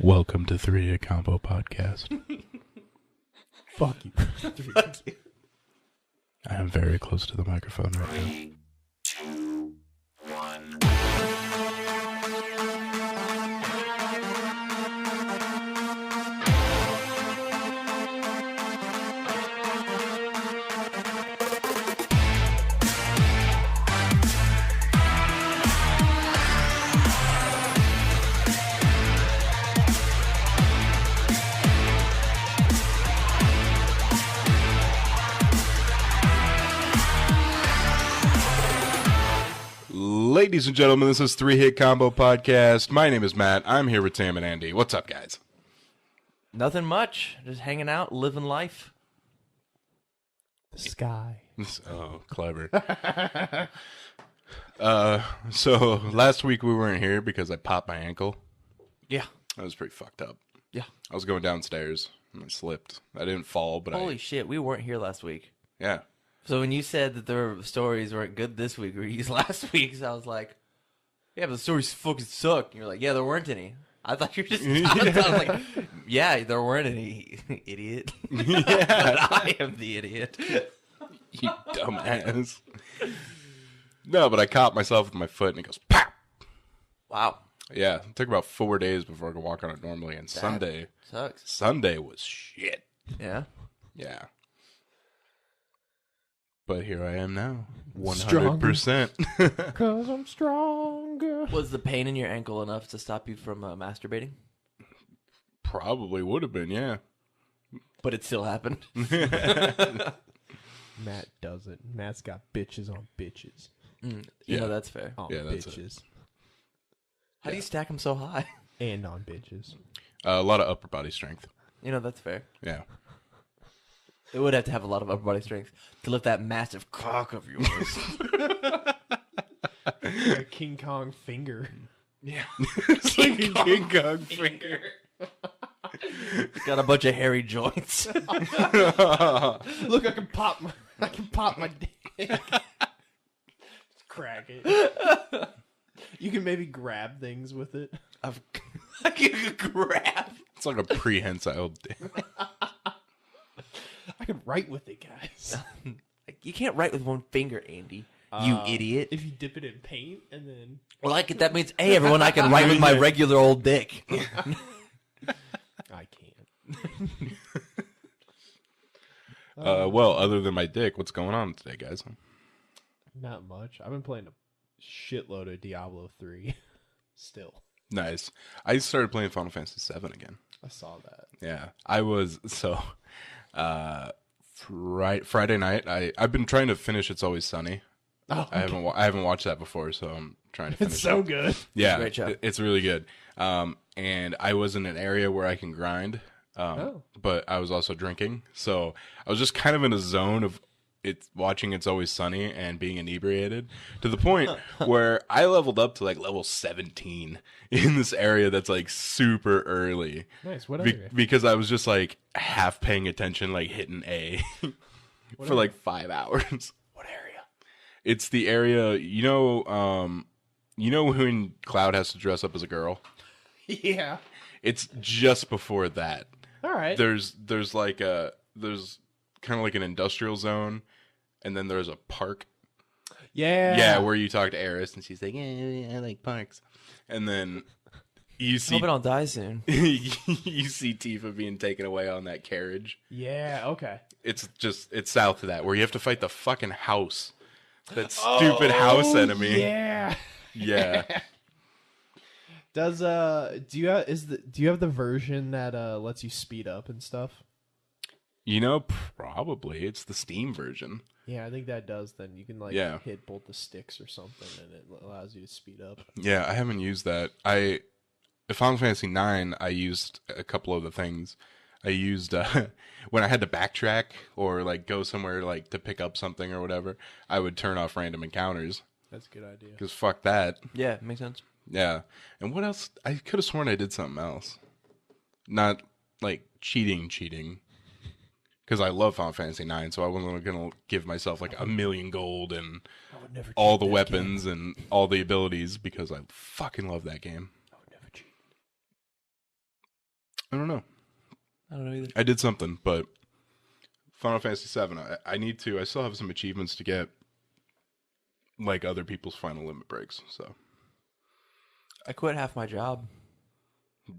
Welcome to 3A Combo Podcast. Fuck you. Fuck you. I am very close to the microphone right now. 3, 2, 1. Ladies and gentlemen, this is 3-Hit Combo Podcast. My name is Matt. I'm here with Tam and Andy. What's up, guys? Nothing much. Just hanging out, living life. The sky. Oh, clever. So last week we weren't here because I popped my ankle. Yeah. That was pretty fucked up. Yeah. I was going downstairs and I slipped. I didn't fall, but Holy shit, we weren't here last week. yeah. So when you said that the stories weren't good this week or used last week's, I was like, yeah, but the stories fucking suck. And you're like, yeah, there weren't any. I thought you were just I was like, yeah, there weren't any, idiot. Yeah. But I am the idiot. You dumbass. No, but I caught myself with my foot and it goes pop. Wow. Yeah, it took about 4 days before I could walk on it normally. And Sucks. Sunday was shit. Yeah. Yeah. But here I am now. 100%. Cause I'm stronger. Was the pain in your ankle enough to stop you from masturbating? Probably would have been, yeah. But it still happened. Matt doesn't. Matt's got bitches on bitches. You Yeah. know, that's fair. On Yeah, that's it. bitches. How do you stack them so high? And on bitches. A lot of upper body strength. You know, that's fair. Yeah. It would have to have a lot of upper body strength to lift that massive cock of yours. A King Kong finger. Yeah. It's like a King Kong finger. Got a bunch of hairy joints. Look, I can pop my dick. Just crack it. You can maybe grab things with it. I can grab. It's like a prehensile dick. I can write with it, guys. You can't write with one finger, Andy. You idiot. If you dip it in paint and then... Well, that means, hey, everyone, I can write with my regular old dick. I can't. Well, other than my dick, what's going on today, guys? Not much. I've been playing a shitload of Diablo 3. Still. Nice. I started playing Final Fantasy 7 again. I saw that. Yeah. I was, Friday night, I've been trying to finish It's Always Sunny. Oh, I haven't watched that before, so I'm trying to finish it's so it. good. Yeah, Great job. it's really good. And I was in an area where I can grind, but I was also drinking, so I was just kind of in a zone of watching It's Always Sunny and being inebriated to the point where I leveled up to like level 17 in this area that's like super early. Nice. What area? Because I was just like half paying attention, like hitting A for like 5 hours. What area? It's the area, when Cloud has to dress up as a girl? Yeah. It's just before that. All right. There's kind of like an industrial zone, and then there's a park. Yeah. Yeah, where you talk to Eris, and she's like, yeah, I like parks. And then you see Hope I don't die soon. you see Tifa being taken away on that carriage. Yeah. Okay. It's south of that, where you have to fight the fucking house. That stupid house enemy. Yeah. Yeah. Does do you have the version that lets you speed up and stuff? Probably. It's the Steam version. Yeah, I think that does. Then you can hit both the sticks or something, and it allows you to speed up. Yeah, I haven't used that. Final Fantasy 9, I used a couple of the things. I used when I had to backtrack or like go somewhere like to pick up something or whatever, I would turn off random encounters. That's a good idea. Because fuck that. Yeah, makes sense. Yeah. And what else? I could have sworn I did something else. Not like cheating. Because I love Final Fantasy 9, so I wasn't going to give myself like 1,000,000 gold and all the weapons and all the abilities because I fucking love that game. I would never cheat. I don't know. I don't know either. I did something, but Final Fantasy VII. I need to. I still have some achievements to get, like other people's final limit breaks. So I quit half my job.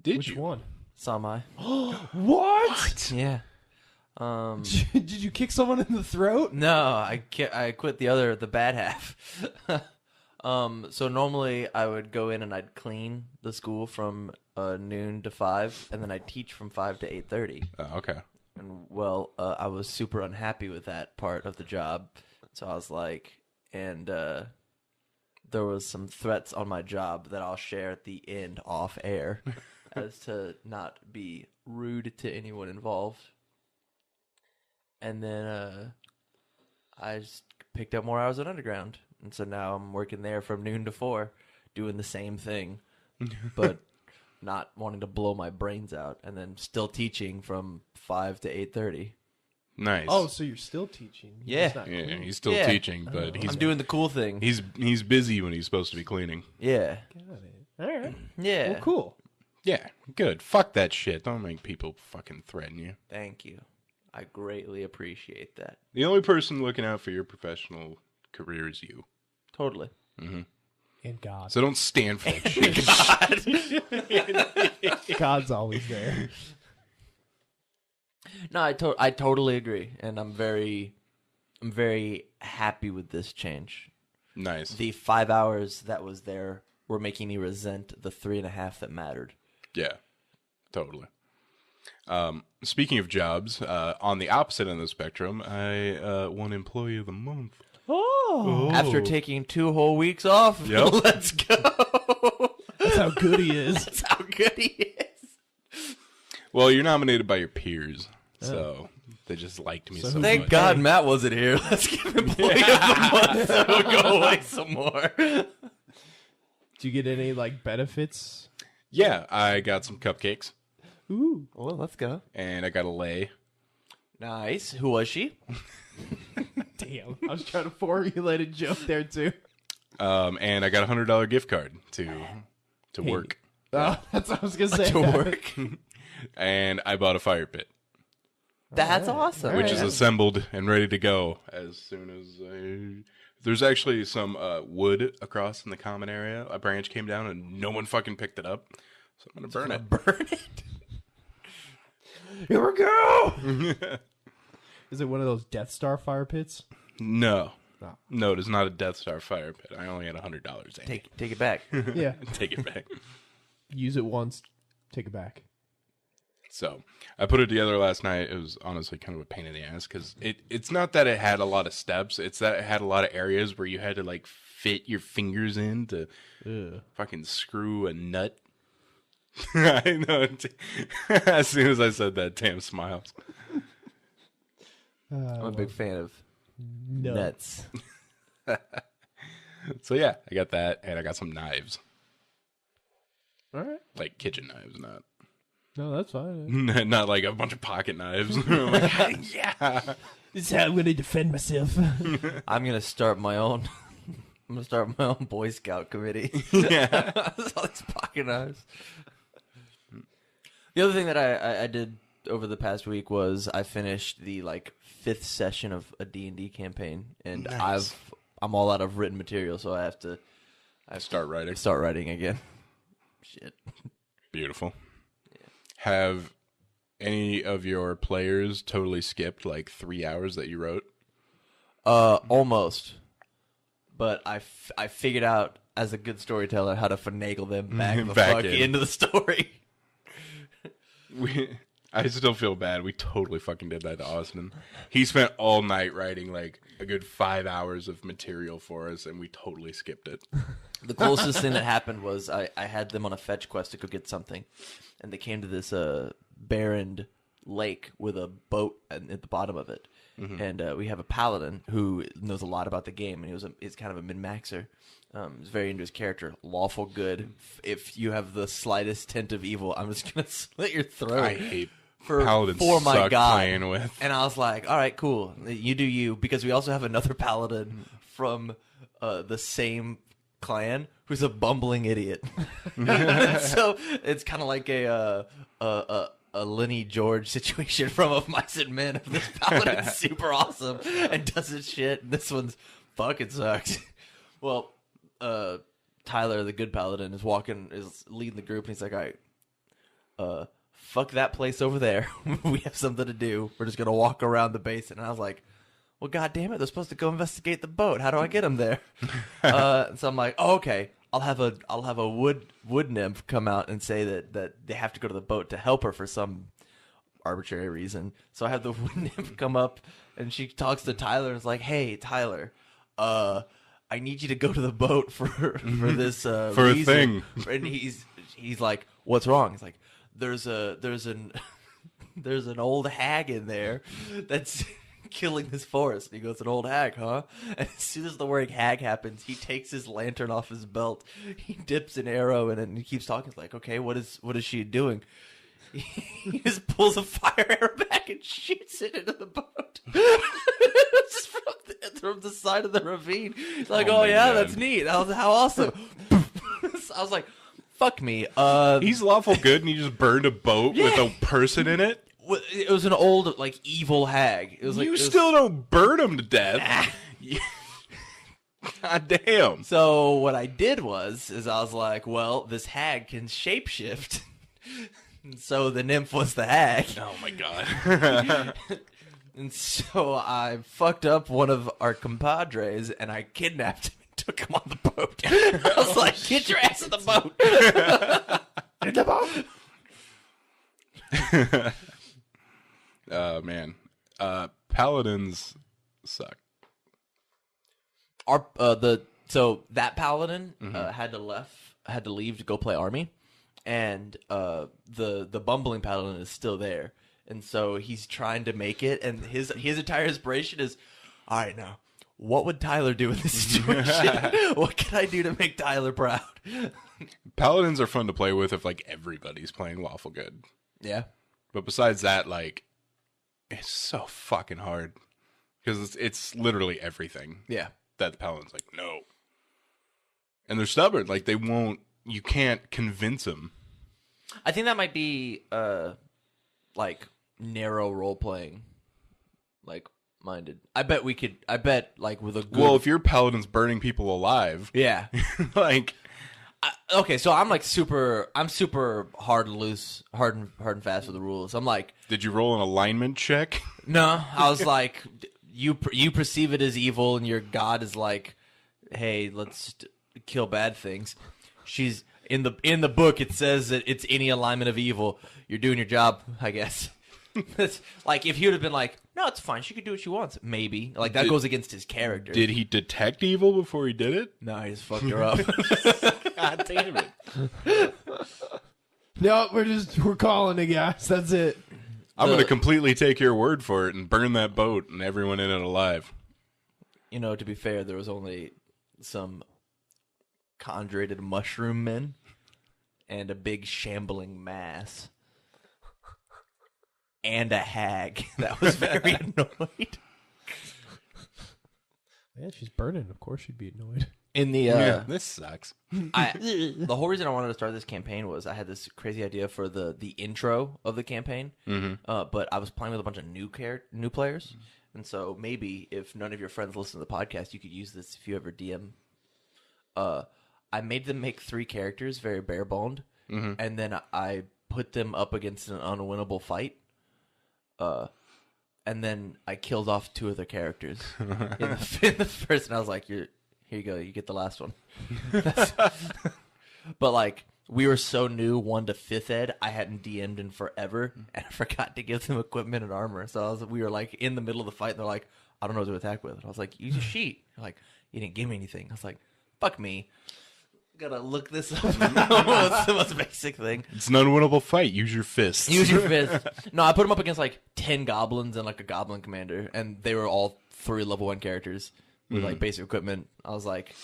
did Which you? one? Semi. What? Yeah. Did you kick someone in the throat? No, I quit the bad half. So normally I would go in and I'd clean the school from noon to 5, and then I'd teach from 5 to 8:30. Okay. And well, I was super unhappy with that part of the job, so I was like, and there was some threats on my job that I'll share at the end off air, as to not be rude to anyone involved. And then I just picked up more hours at Underground. And so now I'm working there from noon to 4, doing the same thing, but not wanting to blow my brains out. And then still teaching from 5 to 8:30. Nice. Oh, so you're still teaching? Yeah. It's not yeah, cool. he's still Yeah. teaching, but I'm doing the cool thing. he's busy when he's supposed to be cleaning. Yeah. Got it. All right. Yeah. Well, cool. Yeah, good. Fuck that shit. Don't make people fucking threaten you. Thank you. I greatly appreciate that. The only person looking out for your professional career is you. Totally. And God. So don't stand for that shit. God's always there. No, I totally agree, and I'm very happy with this change. Nice. The 5 hours that was there were making me resent the 3.5 that mattered. Yeah, totally. Speaking of jobs, on the opposite end of the spectrum, I won Employee of the Month. Oh. After taking 2 whole weeks off, Yep. let's go. That's how good he is. That's how good he is. Well, you're nominated by your peers, so they just liked me so, who- Thank much. God Matt wasn't here. Let's give Employee of the Month so we'll go away some more. Do you get any like benefits? Yeah, I got some cupcakes, Ooh. Well, let's go. and I got a lei. Nice. Who was she? Damn. I was trying to formulate a joke there too. And I got a $100 gift card to work. Oh, that's what I was gonna say. To work. And I bought a fire pit, That's awesome. which is Alright. assembled and ready to go as soon as there's actually some wood across in the common area. A branch came down and no one fucking picked it up, so I'm gonna burn it. Burn it. Here we go. Is it one of those Death Star fire pits? No, No. no, it is not a Death Star fire pit. I only had $100. Andy. Take it back. Yeah. Take it back. Use it once, take it back. So I put it together last night. It was honestly kind of a pain in the ass because it's not that it had a lot of steps. It's that it had a lot of areas where you had to like fit your fingers in to fucking screw a nut. I know. As soon as I said that, Tam smiles. I'm a big fan of No. nuts. So yeah, I got that, and I got some knives, All right. like kitchen knives, not No, that's fine. not like a bunch of pocket knives. I'm like, yeah. This is how I'm gonna defend myself. I'm gonna start my own. I'm gonna start my own Boy Scout committee. Yeah. All these pocket knives. The other thing that I did over the past week was I finished the 5th session of a D&D campaign, and Nice. I'm all out of written material, so I have to Start writing. start writing again. Shit. Beautiful. Have any of your players totally skipped 3 hours that you wrote? Almost. But I figured out, as a good storyteller, how to finagle them back the Back fuck in. into the story. I still feel bad. We totally fucking did that to Austin. He spent all night writing a good 5 hours of material for us, and we totally skipped it. The closest thing that happened was I had them on a fetch quest to go get something, and they came to this barren lake with a boat at the bottom of it. And we have a paladin who knows a lot about the game, and he's kind of a min-maxer. He's very into his character, lawful good. If you have the slightest tint of evil, I'm just gonna slit your throat. I hate for paladins. my suck god. playing with. And I was like, all right, cool. You do you, because we also have another paladin from the same clan who's a bumbling idiot. So it's kind of like a a Lenny George situation from Of Mice and Men. Of this paladin's super awesome and does his shit. And this one's fucking sucks. Well, Tyler, the good paladin, is leading the group, and he's like, all right, fuck that place over there. We have something to do. We're just gonna walk around the basin. And I was like, well, god damn it, they're supposed to go investigate the boat. How do I get them there? So I'm like, oh, okay. I'll have a wood nymph come out and say that they have to go to the boat to help her for some arbitrary reason. So I have the wood nymph come up, and she talks to Tyler and is like, hey, Tyler, I need you to go to the boat for this for reason. a thing. And he's like, what's wrong? He's like, there's an old hag in there that's killing this forest. And he goes, an old hag, huh? And as soon as the word hag happens, he takes his lantern off his belt. He dips an arrow in it, and he keeps talking. He's like, okay, what is she doing? He just pulls a fire arrow back and shoots it into the boat. Just from the side of the ravine. He's like, oh yeah, God. That's neat. How awesome. I was like, fuck me. He's lawful good, and he just burned a boat with a person in it? It was an old, like, evil hag. It was like, you still don't burn him to death. God damn. So what I did was I was like, well, this hag can shapeshift. So the nymph was the hag. Oh my god. And so I fucked up one of our compadres, and I kidnapped him and took him on the boat. I was like, get your ass in the boat. In the boat. Man. Paladins suck. So that paladin had to leave to go play army, and the bumbling paladin is still there, and so he's trying to make it, and his entire inspiration is, all right, now what would Tyler do in this situation? What can I do to make Tyler proud? Paladins are fun to play with if like everybody's playing lawful good. Yeah, but besides that, like, it's so fucking hard because it's literally everything. Yeah, that the paladin's like, no, and they're stubborn. Like they won't. You can't convince them. I think that might be like narrow role playing, like minded. I bet like with a good... Well, if your paladin's burning people alive, yeah, like. Okay, so I'm super hard and loose, hard and fast with the rules. I'm like, did you roll an alignment check? No, I was like, you perceive it as evil, and your god is like, hey, let's kill bad things. She's in the book. It says that it's any alignment of evil. You're doing your job, I guess. It's like if he would have been like, no, it's fine. She could do what she wants. Maybe like that goes against his character. Did he detect evil before he did it? No, he just fucked her up. God damn it! No, we're calling it, guys. That's it. I'm gonna completely take your word for it and burn that boat and everyone in it alive. You know, to be fair, there was only some conjurated mushroom men and a big shambling mass. And a hag that was very annoyed. Yeah, she's burning. Of course she'd be annoyed. In the this sucks. The whole reason I wanted to start this campaign was I had this crazy idea for the intro of the campaign. But I was playing with a bunch of new players, and so maybe if none of your friends listen to the podcast, you could use this if you ever DM. I made them make 3 characters, very bare boned, and then I put them up against an unwinnable fight. And then I killed off 2 of their characters in the first, and I was like, here you go, you get the last one. But like, we were so new, 1 to 5th ed, I hadn't DM'd in forever, and I forgot to give them equipment and armor. So we were like in the middle of the fight, and they're like, I don't know what to attack with. And I was like, use a sheet. They're like, you didn't give me anything. I was like, fuck me. Gotta look this up. What's the most basic thing? It's an unwinnable fight. Use your fists. Use your fist. No, I put them up against like 10 goblins and like a goblin commander, and they were all 3 level 1 characters with like basic equipment. I was like,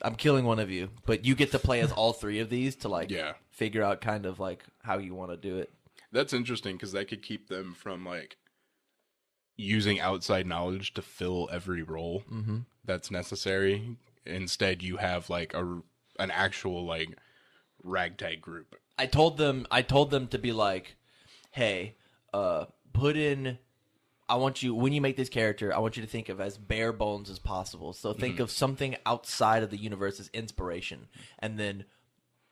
I'm killing one of you, but you get to play as all 3 of these to like figure out kind of like how you want to do it. That's interesting because that could keep them from like using outside knowledge to fill every role that's necessary. Instead, you have like an actual like ragtag group. I told them to be like, hey, put in. I want you, when you make this character, I want you to think of as bare bones as possible. So think of something outside of the universe as inspiration. And then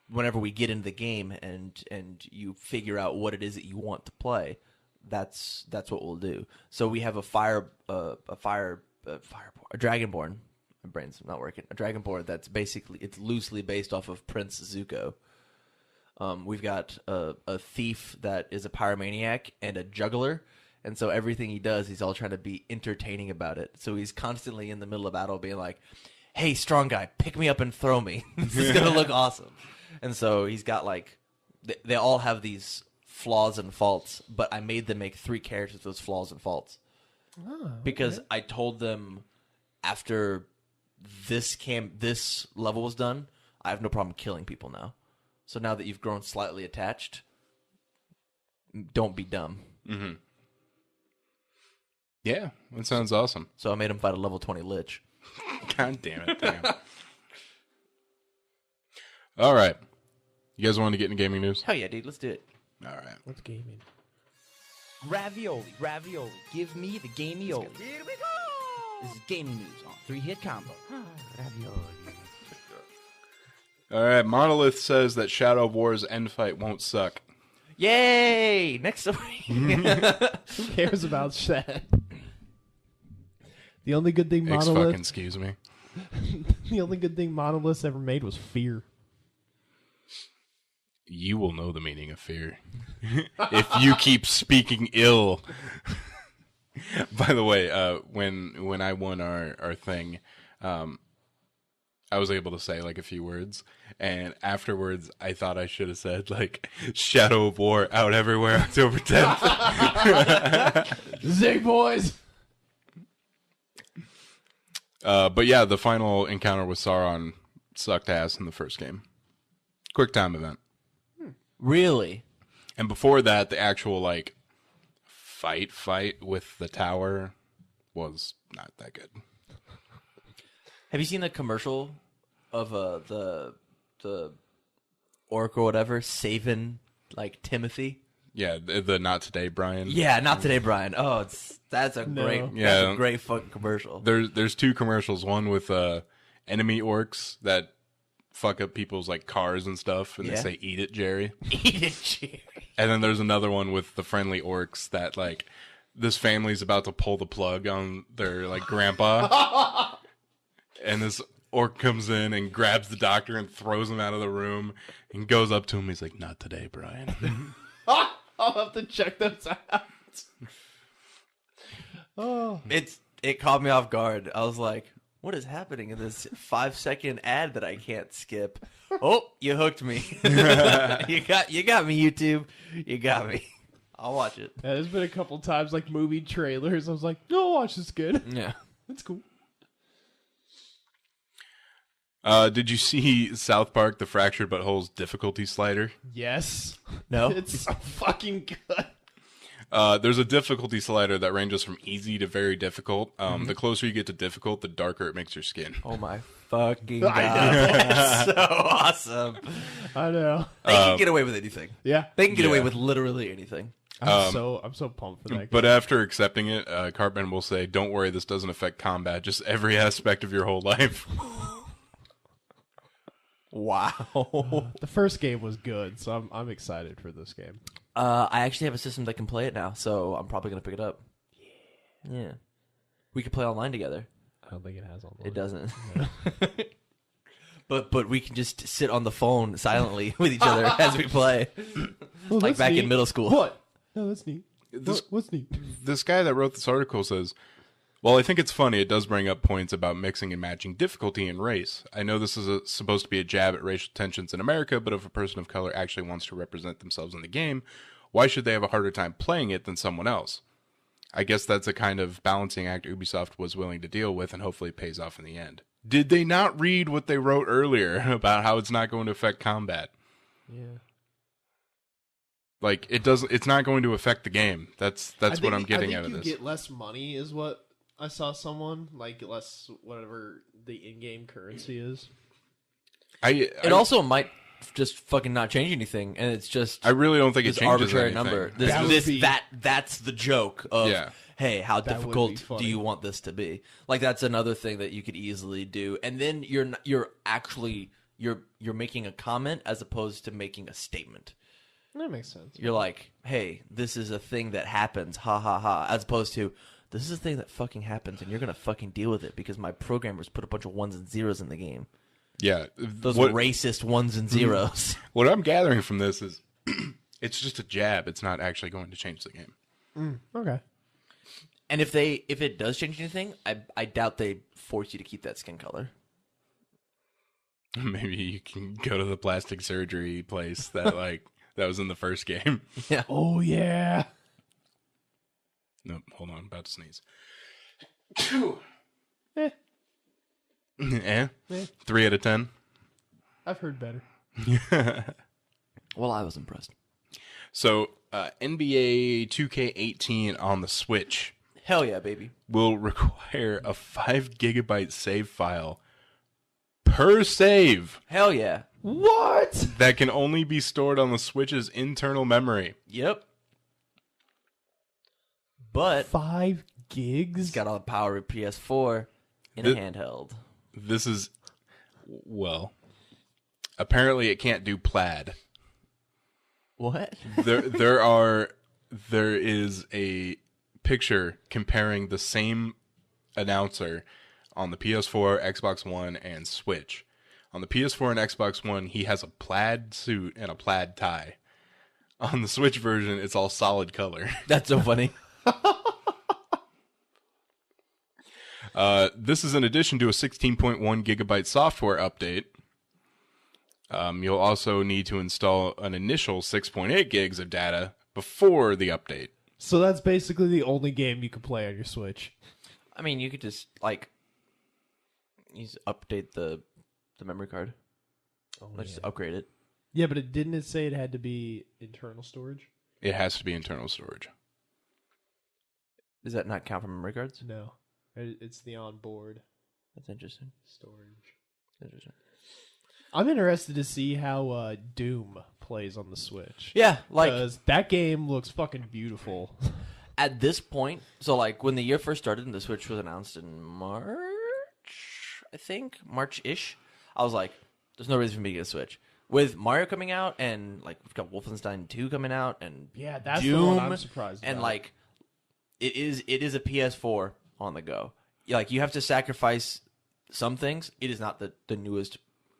whenever we get into the game and you figure out what it is that you want to play, that's what we'll do. So we have a Dragonborn. My brain's not working. A Dragonborn that's basically, it's loosely based off of Prince Zuko. We've got a thief that is a pyromaniac and a juggler. And so everything he does, he's all trying to be entertaining about it. So he's constantly in the middle of battle being like, hey, strong guy, pick me up and throw me. This is going to look awesome. And so he's got like, they all have these flaws and faults, but I made them make 3 characters with those flaws and faults. Oh, okay. Because I told them after this level was done, I have no problem killing people now. So now that you've grown slightly attached, don't be dumb. Mm-hmm. Yeah, that sounds awesome. So I made him fight a level 20 lich. God damn it. Damn. All right. You guys want to get into gaming news? Hell yeah, dude. Let's do it. All right. What's gaming? Ravioli. Give me the gamey-oli. Here we go! This is gaming news on 3-hit combo. Ravioli. All right. Monolith says that Shadow of War's end fight won't suck. Yay! Next story. Who cares about that? The only good thing Monolith... Excuse me. The only good thing Monolith ever made was fear. You will know the meaning of fear if you keep speaking ill. By the way, when I won our thing, I was able to say like a few words, and afterwards I thought I should have said like Shadow of War out everywhere October 10th. Zig boys. But yeah, the final encounter with Sauron sucked ass in the first game. Quick time event. Really? And before that, the actual like fight with the tower was not that good. Have you seen the commercial of the orc or whatever saving like Timothy? Yeah, the Not Today, Brian. Yeah, Not Today, Brian. Oh, that's a great fucking commercial. There's 2 commercials. One with enemy orcs that fuck up people's like cars and stuff, and they say "Eat it, Jerry." Eat it, Jerry. And then there's another one with the friendly orcs that like this family's about to pull the plug on their like grandpa, and this orc comes in and grabs the doctor and throws him out of the room and goes up to him. He's like, "Not today, Brian." I'll have to check those out. Oh, it caught me off guard. I was like, what is happening in this 5-second ad that I can't skip? Oh, you hooked me. You got me, YouTube. You got me. I'll watch it. Yeah, there's been a couple times like movie trailers. I was like, no, I'll watch this good. Yeah. That's cool. Did you see South Park: The Fractured But Whole's difficulty slider? Yes. No? It's so fucking good. There's a difficulty slider that ranges from easy to very difficult. The closer you get to difficult, the darker it makes your skin. Oh my fucking god. That's so awesome. I know. They can get away with anything. Yeah. They can get away with literally anything. I'm so pumped for that. But after accepting it, Cartman will say, "Don't worry, this doesn't affect combat, just every aspect of your whole life." Wow. The first game was good, so I'm excited for this game. I actually have a system that can play it now, so I'm probably going to pick it up. Yeah. We could play online together. I don't think it has online. It doesn't. No. But we can just sit on the phone silently with each other as we play. Well, like back in middle school. What? No, that's neat. What's neat? This guy that wrote this article says, "Well, I think it's funny. It does bring up points about mixing and matching difficulty and race. I know this is supposed to be a jab at racial tensions in America, but if a person of color actually wants to represent themselves in the game, why should they have a harder time playing it than someone else? I guess that's a kind of balancing act Ubisoft was willing to deal with, and hopefully it pays off in the end." Did they not read what they wrote earlier about how it's not going to affect combat? Yeah. Like, it's not going to affect the game. That's what I'm getting out of this. I think you get less money is what I saw someone, like less whatever the in-game currency is. It also might just fucking not change anything, and it's just I really don't think it this changes arbitrary anything. number. That's the joke of hey, how That would be difficult funny. do you want this to be? Like that's another thing that you could easily do, and then you're actually making a comment as opposed to making a statement. That makes sense. You're like, hey, this is a thing that happens, ha ha ha, as opposed to this is a thing that fucking happens, and you're gonna fucking deal with it because my programmers put a bunch of ones and zeros in the game. Yeah, Those racist ones and zeros. What I'm gathering from this is it's just a jab. It's not actually going to change the game. Okay. And if it does change anything, I doubt they force you to keep that skin color. Maybe you can go to the plastic surgery place that that was in the first game. Yeah. Oh yeah. Nope, hold on, I'm about to sneeze. Eh. 3 out of 10. I've heard better. Well, I was impressed. So, NBA 2K18 on the Switch Hell yeah, baby. will require a 5 gigabyte save file per save Hell yeah. What? that can only be stored on the Switch's internal memory. Yep. But 5 gigs? it's got all the power of PS4 in a handheld. This is, well, apparently it can't do plaid. What? There is a picture comparing the same announcer on the PS4, Xbox One, and Switch. On the PS4 and Xbox One, he has a plaid suit and a plaid tie. On the Switch version, it's all solid color. That's so funny. This is in addition to a 16.1 gigabyte software update. You'll also need to install an initial 6.8 gigs of data before the update. So that's basically the only game you can play on your Switch. I mean, you could just update the memory card. Let's just upgrade it. Yeah, but didn't it say it had to be internal storage? It has to be internal storage. Does that not count for memory cards? No. It's the onboard That's interesting. storage. Interesting. I'm interested to see how Doom plays on the Switch. Yeah, like Because that game looks fucking beautiful. at this point, so like when the year first started and the Switch was announced in March, I think, March-ish, I was like, there's no reason for me to get a Switch. With Mario coming out and like we've got Wolfenstein 2 coming out and Yeah, that's Doom, the one I'm surprised and about. like it is a PS4 on the go. Like you have to sacrifice some things. It is not the newest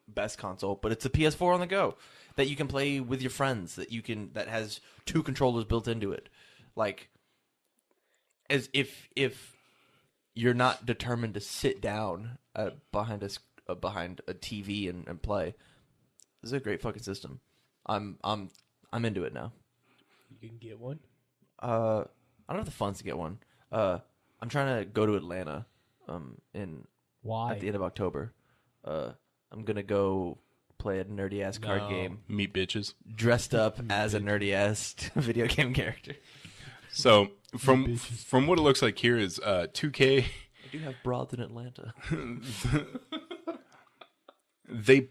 best console, but it's a PS4 on the go that you can play with your friends, that has 2 controllers built into it. Like as if you're not determined to sit down behind a TV and play. This is a great fucking system. I'm into it now. You can get one? I don't have the funds to get one. I'm trying to go to Atlanta Why? at the end of October. I'm gonna go play a nerdy ass card game Meet bitches. dressed up as a nerdy ass video game character. So from what it looks like here is 2K. I do have broads in Atlanta. They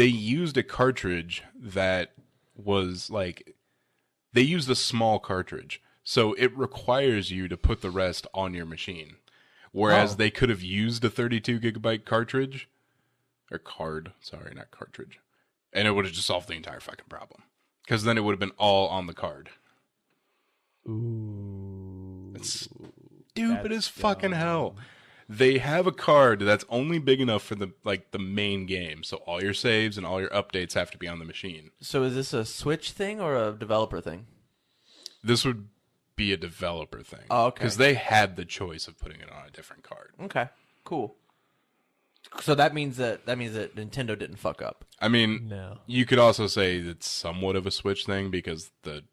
used a cartridge that was like, they used a small cartridge, so it requires you to put the rest on your machine. Whereas they could have used a 32 gigabyte cartridge or card, sorry, not cartridge, and it would have just solved the entire fucking problem. Because then it would have been all on the card. Ooh. It's stupid That's as fucking hell. They have a card that's only big enough for the main game, so all your saves and all your updates have to be on the machine. So is this a Switch thing or a developer thing? This would be a developer thing. Oh, okay. Because they had the choice of putting it on a different card. Okay, cool. So that means that Nintendo didn't fuck up. I mean, No. you could also say it's somewhat of a Switch thing because the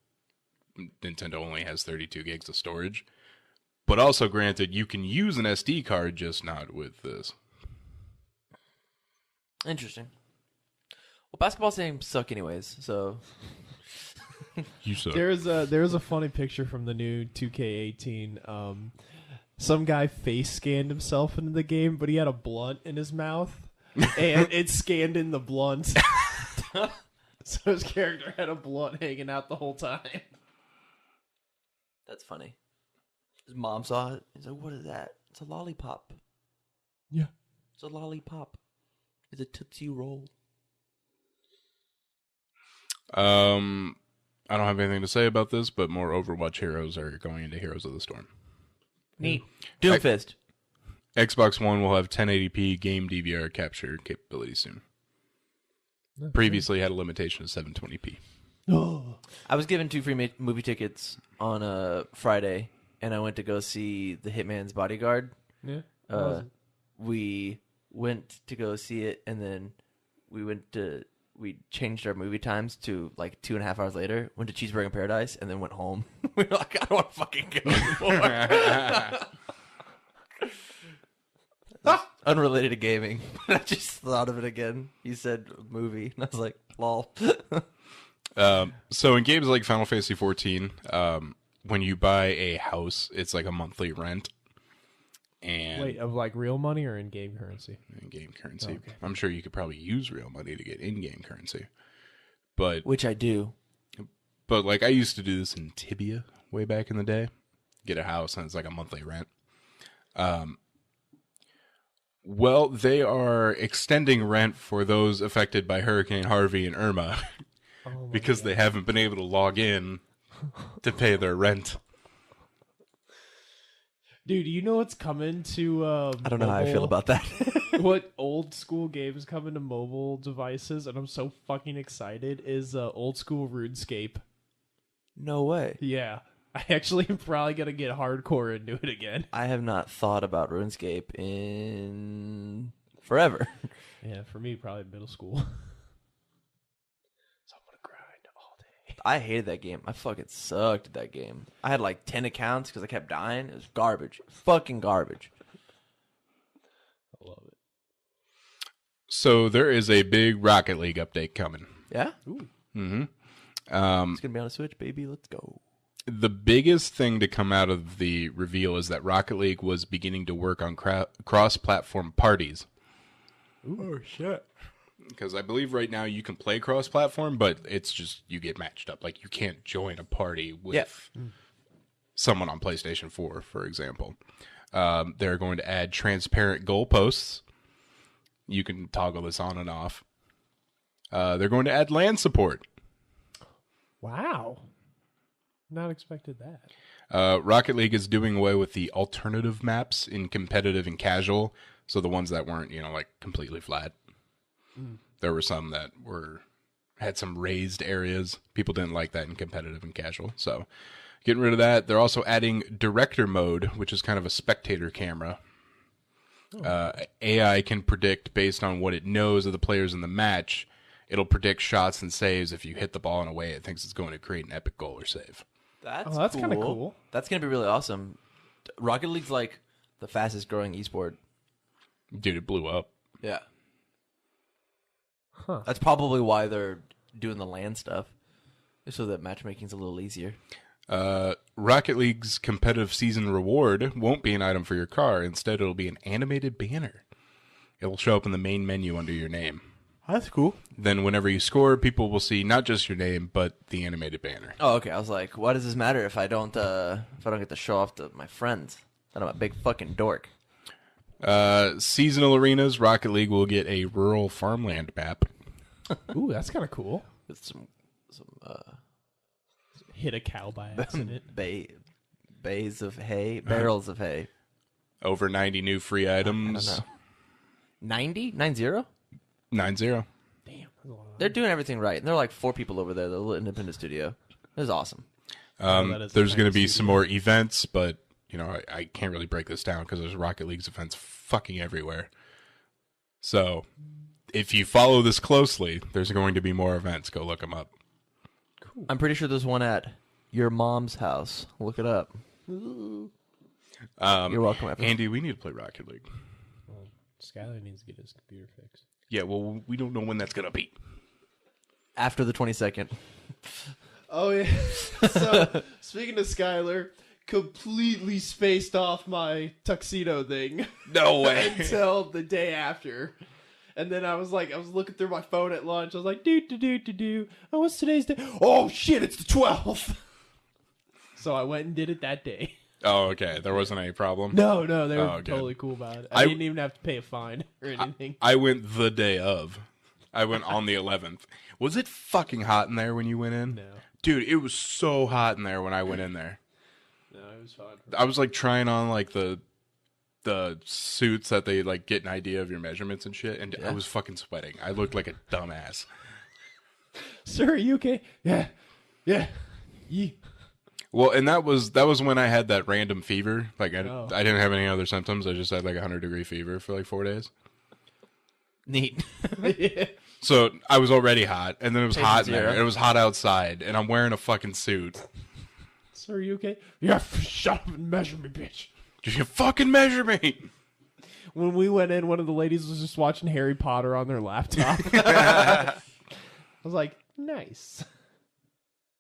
Nintendo only has 32 gigs of storage. But also, granted, you can use an SD card, just not with this. Interesting. Well, basketball games suck anyways, so You suck. There's a funny picture from the new 2K18. Some guy face scanned himself into the game, but he had a blunt in his mouth, and it scanned in the blunt. So his character had a blunt hanging out the whole time. That's funny. His mom saw it. He's like, "What is that? It's a lollipop." Yeah. It's a lollipop. It's a Tootsie Roll. I don't have anything to say about this, but more Overwatch heroes are going into Heroes of the Storm. Neat. Doomfist. Xbox One will have 1080p game DVR capture capability soon. Previously had a limitation of 720p. I was given 2 free movie tickets on a Friday, and I went to go see The Hitman's Bodyguard. Yeah. We went to go see it, and then we changed our movie times to like 2.5 hours later, went to Cheeseburger in Paradise, and then went home. We were like, I don't want to fucking go anymore. Unrelated to gaming. I just thought of it again. You said movie, and I was like, lol. So in games like Final Fantasy XIV, when you buy a house, it's like a monthly rent. And Wait, of like real money or in-game currency? in-game currency. Okay. I'm sure you could probably use real money to get in-game currency. But Which I do. like I used to do this in Tibia way back in the day. Get a house and it's like a monthly rent. Well, they are extending rent for those affected by Hurricane Harvey and Irma because they haven't been able to log in to pay their rent. Dude, you know what's coming to I don't know how I feel about that. what old school games coming to mobile devices, and I'm so fucking excited, is old school RuneScape. No way. Yeah. I actually am probably going to get hardcore into it again. I have not thought about RuneScape in forever. Yeah, for me, probably middle school. So I'm going to grind all day. I hated that game. I fucking sucked at that game. I had like 10 accounts because I kept dying. It was garbage. Fucking garbage. I love it. So there is a big Rocket League update coming. Yeah? Ooh. Mm-hmm. It's going to be on a Switch, baby. Let's go. The biggest thing to come out of the reveal is that Rocket League was beginning to work on cross-platform parties. Ooh. Oh, shit. Because I believe right now you can play cross-platform, but it's just you get matched up. Like you can't join a party with someone on PlayStation 4, for example. They're going to add transparent goalposts. You can toggle this on and off. They're going to add LAN support. Wow. Not expected that. Rocket League is doing away with the alternative maps in competitive and casual. So the ones that weren't, like completely flat. There were some that had some raised areas. People didn't like that in competitive and casual. So getting rid of that. They're also adding director mode, which is kind of a spectator camera. AI can predict based on what it knows of the players in the match. It'll predict shots and saves. If you hit the ball in a way it thinks it's going to create an epic goal or save. That's kind of cool. That's going to be really awesome. Rocket League's like the fastest growing esport. Dude, it blew up. Yeah. Huh. That's probably why they're doing the LAN stuff. So that matchmaking's a little easier. Rocket League's competitive season reward won't be an item for your car. Instead, it'll be an animated banner. It'll show up in the main menu under your name. That's cool. Then whenever you score, people will see not just your name, but the animated banner. Oh, okay. I was like, why does this matter if I don't get to show off to my friends that I'm a big fucking dork? Seasonal arenas, Rocket League will get a rural farmland map. Ooh, that's kind of cool. With some Hit a cow by accident. bays of hay, barrels of hay. Over 90 new free I items. don't know. 90? 90? 90. Damn. That's a lot of They're doing everything right. And they're like 4 people over there, the little independent studio. It was awesome. that is There's a going to be nice some more events, but I can't really break this down because there's Rocket League's events fucking everywhere. So if you follow this closely, there's going to be more events. Go look them up. I'm pretty sure there's one at your mom's house. Look it up. You're welcome, Evan. Andy, we need to play Rocket League. Well, Skylar needs to get his computer fixed. Yeah, well, we don't know when that's going to be. After the 22nd. Oh, yeah. So, speaking of Skylar, completely spaced off my tuxedo thing No way. until the day after. And then I was looking through my phone at lunch. I was like, do. Oh, what's today's day? Oh, shit, it's the 12th. So I went and did it that day. Oh, okay. There wasn't any problem. No, they were Oh, good. totally cool about it. I didn't even have to pay a fine or anything. I went the day of. I went on the 11th. Was it fucking hot in there when you went in? No. Dude, it was so hot in there when I went in there. No, it was fun. I was like trying on like the suits that they like get an idea of your measurements and shit, and I was fucking sweating. I looked like a dumbass. Sir, are you okay? Yeah. Well, and that was when I had that random fever. Like I didn't have any other symptoms. I just had like 100-degree fever for like 4 days. Neat. Yeah. So I was already hot, and then it was hot in there. zero. And it was hot outside, and I'm wearing a fucking suit. Sir, are you okay? Yeah, shut up and measure me, bitch. You fucking measure me. When we went in, one of the ladies was just watching Harry Potter on their laptop. I was like, nice.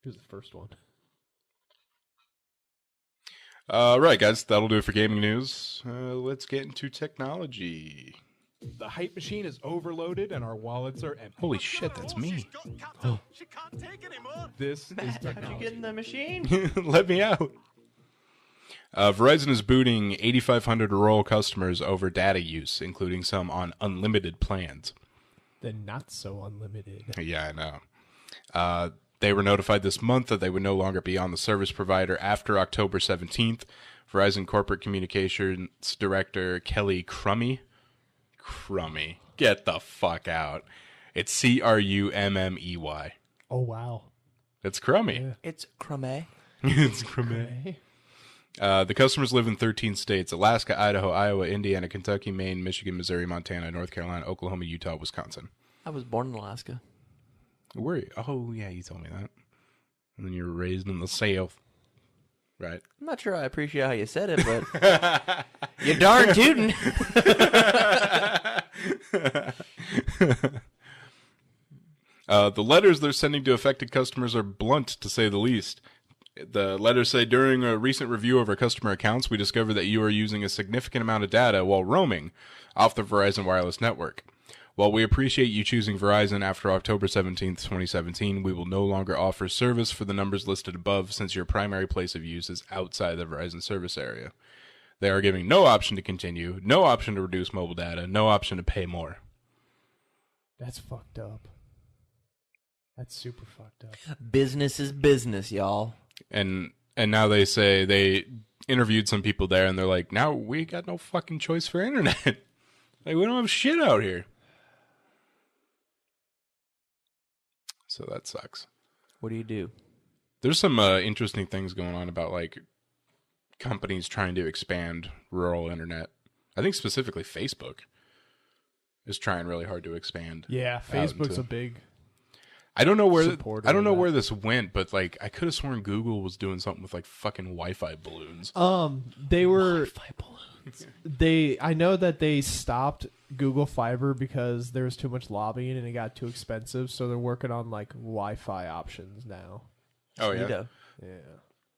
Here's the first one. Right, guys, that'll do it for gaming news. Let's get into technology. The hype machine is overloaded and our wallets are empty. Holy shit, that's me. This is technology. Get in the machine. Let me out. Verizon is booting 8,500 rural customers over data use, including some on unlimited plans. The not so unlimited. Yeah, I know. They were notified this month that they would no longer be on the service provider after October 17th. Verizon Corporate Communications Director Kelly Crummey. Get the fuck out. It's Crummey. Oh, wow. It's crummy. Yeah. It's crummy. It's crummy. The customers live in 13 states: Alaska, Idaho, Iowa, Indiana, Kentucky, Maine, Michigan, Missouri, Montana, North Carolina, Oklahoma, Utah, Wisconsin. I was born in Alaska. Where are you? Oh, yeah, you told me that. And then you were raised in the South. Right. I'm not sure I appreciate how you said it, but you're darn tootin'. The letters they're sending to affected customers are blunt, to say the least. The letters say, during a recent review of our customer accounts, we discovered that you are using a significant amount of data while roaming off the Verizon wireless network. While we appreciate you choosing Verizon after October 17th, 2017, we will no longer offer service for the numbers listed above since your primary place of use is outside the Verizon service area. They are giving no option to continue, no option to reduce mobile data, no option to pay more. That's fucked up. That's super fucked up. Business is business, y'all. And now they say they interviewed some people there, and they're like, now we got no fucking choice for internet. Like, we don't have shit out here. So that sucks. What do you do? There's some interesting things going on about, like, companies trying to expand rural internet. I think specifically Facebook is trying really hard to expand. Yeah, Facebook's a big... I don't know where supporter I don't know of where that. this went, but like I could have sworn Google was doing something with like fucking Wi-Fi balloons. They were... I know that they stopped Google Fiber because there was too much lobbying and it got too expensive, so they're working on like Wi-Fi options now. Oh yeah. Neato. Yeah.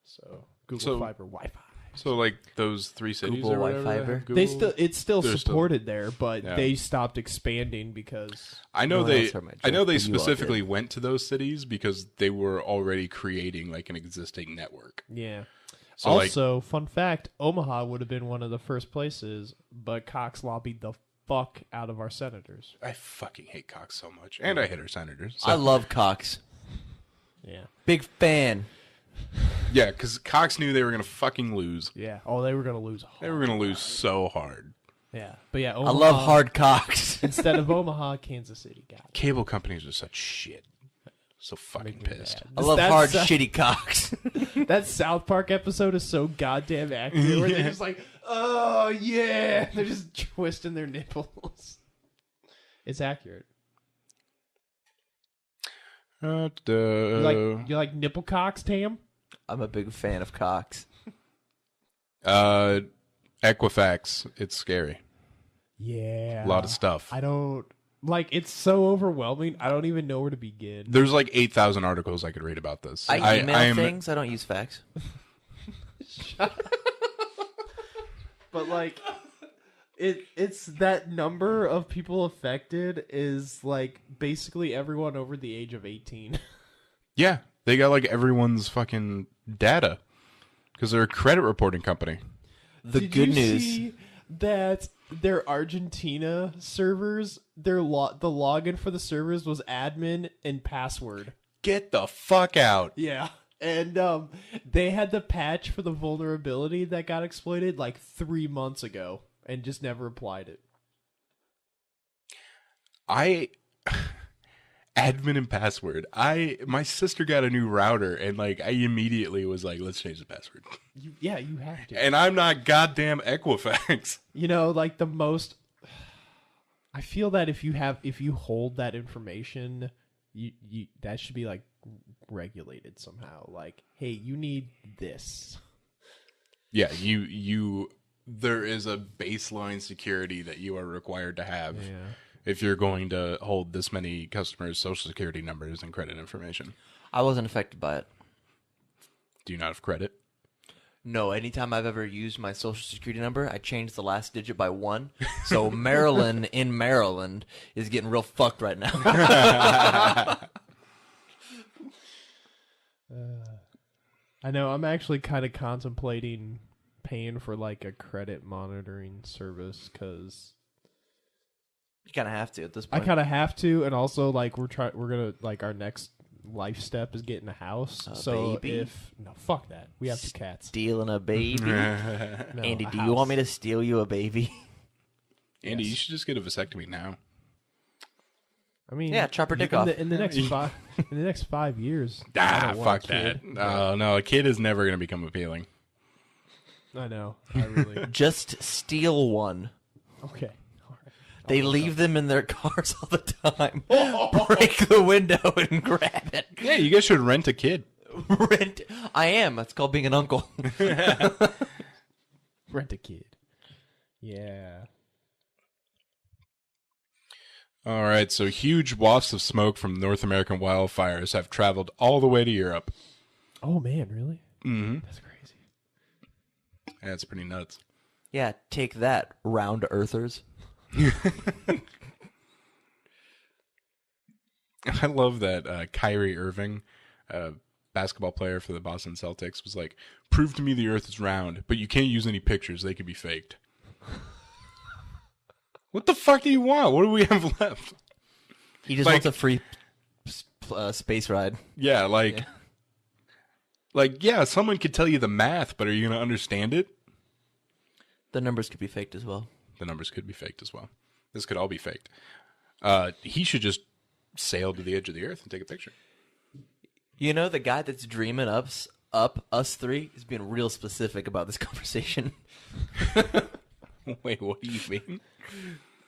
So Google So- Fiber Wi-Fi. So like those 3 cities Google or whatever. Wi-Fi. It's still They're supported there, but Yeah. they stopped expanding because I know No one they else heard my I know joke, they but you all specifically did. went to those cities because they were already creating like an existing network. yeah. So like Also, fun fact, Omaha would have been one of the first places, but Cox lobbied the fuck out of our senators. I fucking hate Cox so much, and I hate our senators. So, I love Cox. Yeah. Big fan. yeah, because Cox knew they were gonna fucking lose. Yeah. Oh, they were going to lose. They were gonna lose so hard. Yeah. But yeah, I Omaha, love hard Cox. Instead of Omaha, Kansas City got it. Cable companies are such shit. So fucking pissed. I love That's hard so- shitty Cox. That South Park episode is so goddamn accurate where they're just like, oh, yeah. They're just twisting their nipples. It's accurate. You like nipple cocks, Tam? I'm a big fan of Cox. Equifax, it's scary. Yeah. A lot of stuff. I don't... Like, it's so overwhelming. I don't even know where to begin. There's like 8,000 articles I could read about this. I email am- things. I don't use fax. But, like, It's that number of people affected is like basically everyone over the age of 18. Yeah, they got like everyone's fucking data because they're a credit reporting company. The Did good you news. see that their Argentina servers, the login for the servers was admin and password. Get the fuck out. Yeah. And they had the patch for the vulnerability that got exploited like 3 months ago and just never applied it. Admin and password. My sister got a new router and like I immediately was like, let's change the password. You have to. And I'm not goddamn Equifax. You know, like the most. I feel that if you hold that information, you that should be like regulated somehow. Like, hey, you need this. Yeah, you there is a baseline security that you are required to have if you're going to hold this many customers' social security numbers and credit information. I wasn't affected by it. Do you not have credit? No, anytime I've ever used my social security number, I changed the last digit by 1. So Maryland in Maryland is getting real fucked right now. I know. I'm actually kind of contemplating paying for like a credit monitoring service because You kind of have to at this I point. kind of have to, and also like we're gonna like our next life step is getting a house. So baby? no, fuck that. We have 2 cats. Stealing a baby. No, Andy, a do you want me house. to steal you a baby? Andy, you should just get a vasectomy now. I mean, Yeah, chop her dick off. in the next 5 in the next 5 years. I Ah, don't want fuck a that. kid. Oh, no, a kid is never going to become appealing. I know. I really. Just steal one. Okay. They leave them in their cars all the time. Break the window and grab it. Yeah, you guys should rent a kid. Rent. I am. That's called being an uncle. Rent a kid. Yeah. All right, so huge wafts of smoke from North American wildfires have traveled all the way to Europe. Oh man, really? Mm-hmm. That's crazy. That's pretty nuts. Yeah, take that, round earthers. I love that Kyrie Irving, basketball player for the Boston Celtics, was like, prove to me the earth is round, but you can't use any pictures. They could be faked. What the fuck do you want? What do we have left? He just Like- wants a free space ride. Yeah, yeah, someone could tell you the math, but are you going to understand it? The numbers could be faked as well. The numbers could be faked as well. This could all be faked. He should just sail to the edge of the earth and take a picture. You know, the guy that's dreaming up us 3 is being real specific about this conversation. Wait, what do you mean?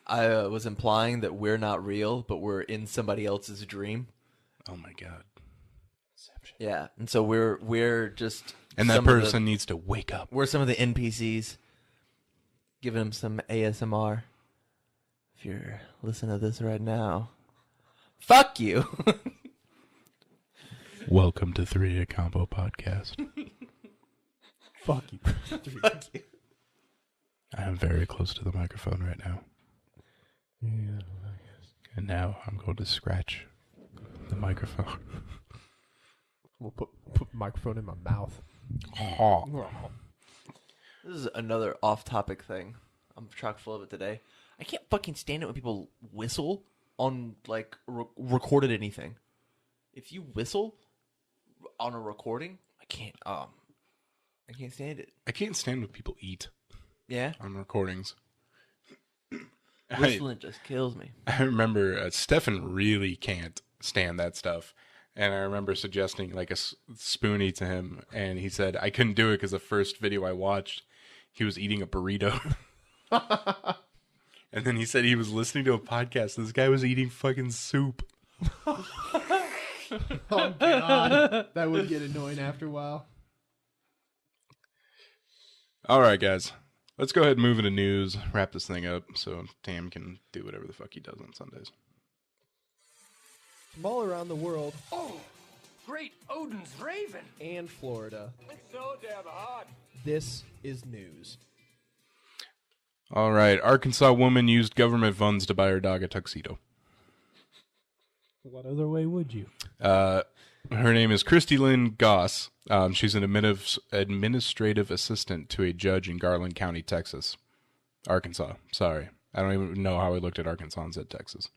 I was implying that we're not real, but we're in somebody else's dream. Oh my god. Yeah, and so we're just And that some of the- person needs to wake up. we're some of the NPCs, giving them some ASMR. If you're listening to this right now, fuck you. Welcome to 3 Combo Podcast. Fuck you. Fuck you. I am very close to the microphone right now. Yeah. And now I'm going to scratch the microphone. We'll put microphone in my mouth. This is another off-topic thing. I'm chock full of it today. I can't fucking stand it when people whistle on like recorded anything. If you whistle on a recording, I can't stand it. I can't stand when people eat Yeah, on recordings. whistling just kills me. I remember Stefan really can't stand that stuff. And I remember suggesting like a spoonie to him. And he said, I couldn't do it because the first video I watched, he was eating a burrito. And then he said he was listening to a podcast. This guy was eating fucking soup. Oh god, that would get annoying after a while. All right, guys. Let's go ahead and move into news. Wrap this thing up so Tam can do whatever the fuck he does on Sundays. From all around the world Oh, great Odin's Raven. and Florida, It's so damn hot. this is news. All right. Arkansas woman used government funds to buy her dog a tuxedo. What other way would you? Her name is Christy Lynn Goss. She's an administrative assistant to a judge in Garland County, Texas. Arkansas. Sorry. I don't even know how I looked at Arkansas and said Texas.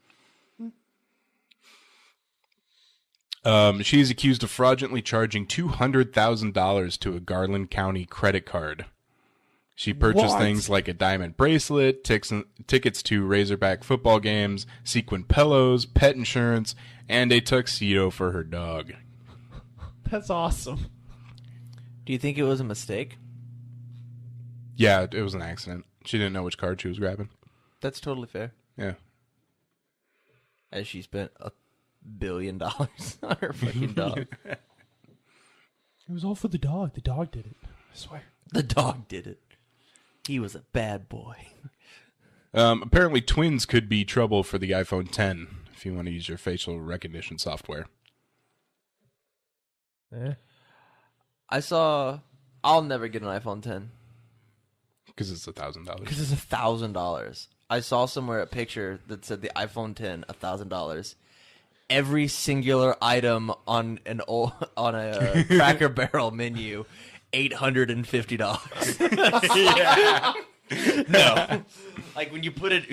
She's accused of fraudulently charging $200,000 to a Garland County credit card. She purchased things like a diamond bracelet, tickets to Razorback football games, sequin pillows, pet insurance, and a tuxedo for her dog. That's awesome. Do you think it was a mistake? Yeah, it was an accident. She didn't know which card she was grabbing. That's totally fair. Yeah. As she spent $1 billion on her fucking dog. It was all for the dog. The dog did it. I swear. The dog did it. He was a bad boy. Apparently, twins could be trouble for the iPhone 10 if you want to use your facial recognition software. I'll never get an iPhone 10. Because it's $1,000. Because it's $1,000. I saw somewhere a picture that said the iPhone 10, $1,000. Every singular item on a Cracker Barrel menu, $850. Yeah. No, like when you put it,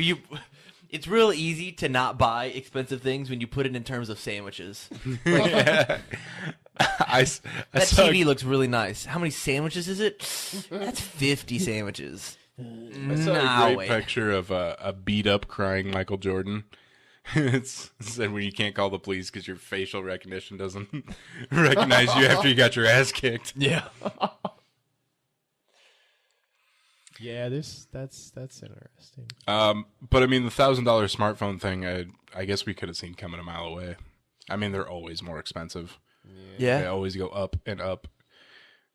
it's real easy to not buy expensive things when you put it in terms of sandwiches. That TV looks really nice. How many sandwiches is it? That's 50 sandwiches. I saw a great picture of a beat up crying Michael Jordan. It said when you can't call the police because your facial recognition doesn't recognize you after you got your ass kicked. Yeah. Yeah, that's interesting. But I mean, the $1,000 smartphone thing, I guess we could have seen coming a mile away. I mean, they're always more expensive. Yeah. They always go up and up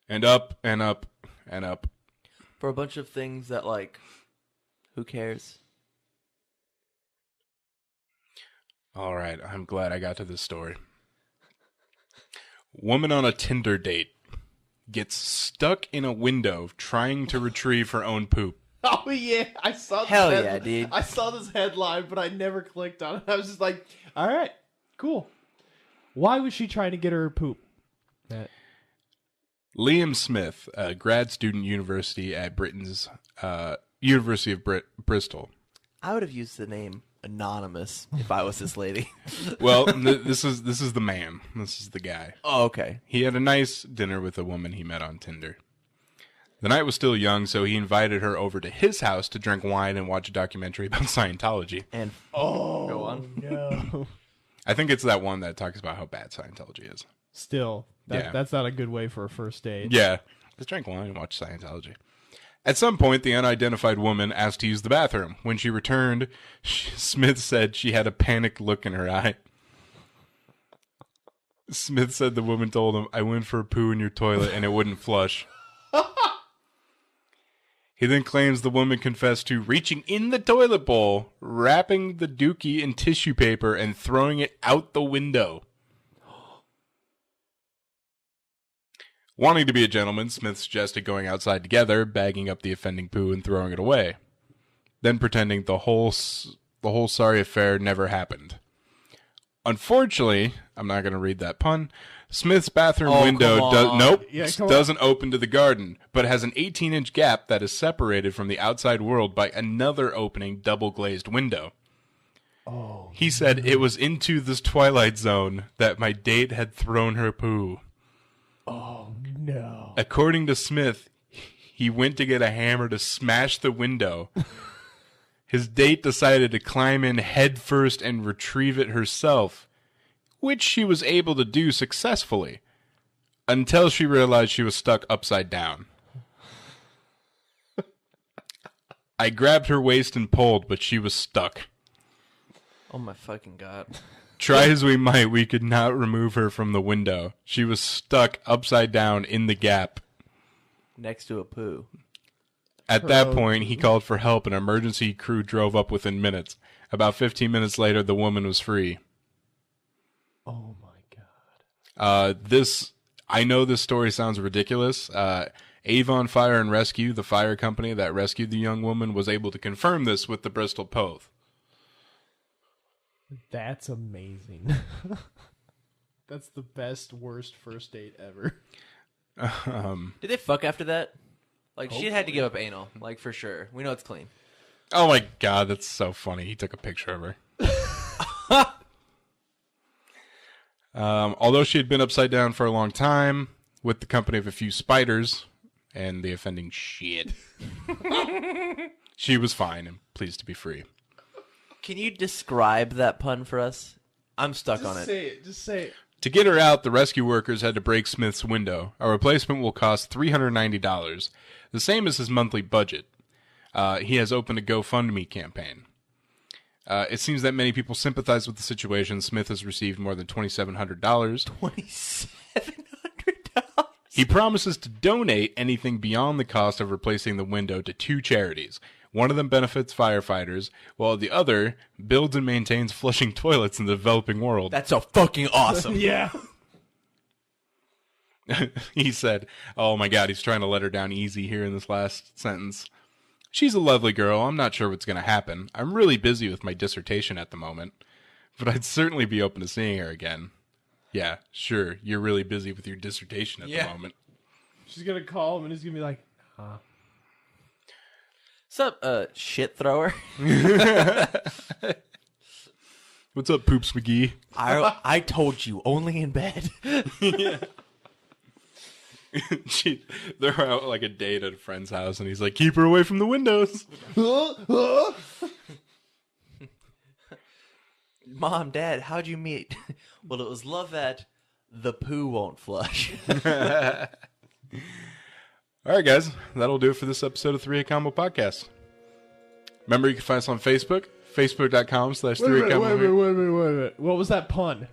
and up and up and up. For a bunch of things that, like, who cares? All right, I'm glad I got to this story. Woman on a Tinder date gets stuck in a window trying to retrieve her own poop. Oh yeah, I saw. Hell yeah, dude! I saw this headline, but I never clicked on it. I was just like, "All right, cool." Why was she trying to get her poop? Liam Smith, a grad student university at Britain's University of Bristol. I would have used the name Anonymous if I was this lady. Well, this is the man. This is the guy. Oh, okay. He had a nice dinner with a woman he met on Tinder. The night was still young, so he invited her over to his house to drink wine and watch a documentary about Scientology. And go on. No. I think it's that one that talks about how bad Scientology is. Still, that's not a good way for a first date. Yeah. Let's drink wine and watch Scientology. At some point, the unidentified woman asked to use the bathroom. When she returned, Smith said she had a panicked look in her eye. Smith said the woman told him, "I went for a poo in your toilet and it wouldn't flush." He then claims the woman confessed to reaching in the toilet bowl, wrapping the dookie in tissue paper, and throwing it out the window. Wanting to be a gentleman, Smith suggested going outside together, bagging up the offending poo and throwing it away, then pretending the whole sorry affair never happened. Unfortunately, I'm not going to read that pun, Smith's bathroom window doesn't open to the garden, but has an 18-inch gap that is separated from the outside world by another opening double-glazed window. He said it was into this twilight zone that my date had thrown her poo. Oh, no. According to Smith, he went to get a hammer to smash the window. His date decided to climb in headfirst and retrieve it herself, which she was able to do successfully, until she realized she was stuck upside down. I grabbed her waist and pulled, but she was stuck. Oh my fucking God. Try as we might, we could not remove her from the window. She was stuck upside down in the gap. Next to a poo. At that point, he called for help. An emergency crew drove up within minutes. About 15 minutes later, the woman was free. Oh my God. I know this story sounds ridiculous. Avon Fire and Rescue, the fire company that rescued the young woman, was able to confirm this with the Bristol Post. That's amazing. That's the best, worst first date ever. Did they fuck after that? Like, she had to give up anal, like, for sure. We know it's clean. Oh my god, that's so funny. He took a picture of her. Although she had been upside down for a long time, with the company of a few spiders and the offending shit, she was fine and pleased to be free. Can you describe that pun for us? I'm stuck on it. Just say it. To get her out, the rescue workers had to break Smith's window. A replacement will cost $390, the same as his monthly budget. He has opened a GoFundMe campaign. It seems that many people sympathize with the situation. Smith has received more than $2,700. $2,700? He promises to donate anything beyond the cost of replacing the window to 2 charities. One of them benefits firefighters, while the other builds and maintains flushing toilets in the developing world. That's so fucking awesome. Yeah. He said, oh my god, he's trying to let her down easy here in this last sentence. She's a lovely girl. I'm not sure what's going to happen. I'm really busy with my dissertation at the moment, but I'd certainly be open to seeing her again. Yeah, sure, you're really busy with your dissertation at the moment. She's going to call him and he's going to be like, huh. What's up, shit thrower? What's up, Poops McGee? I told you, only in bed. They're out like a date at a friend's house, and he's like, keep her away from the windows. Mom, Dad, how'd you meet? Well, it was love at the poo won't flush. All right, guys, that'll do it for this episode of 3A Combo Podcast. Remember, you can find us on Facebook, facebook.com/3A Combo. Wait. What was that pun?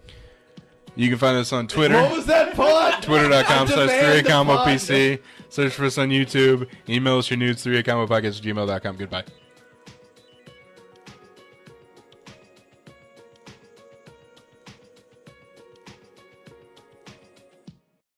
You can find us on Twitter. What was that pun? Twitter.com/3A Combo PC. Search for us on YouTube. Email us your nudes, 3A Combo Podcast@gmail.com. Goodbye.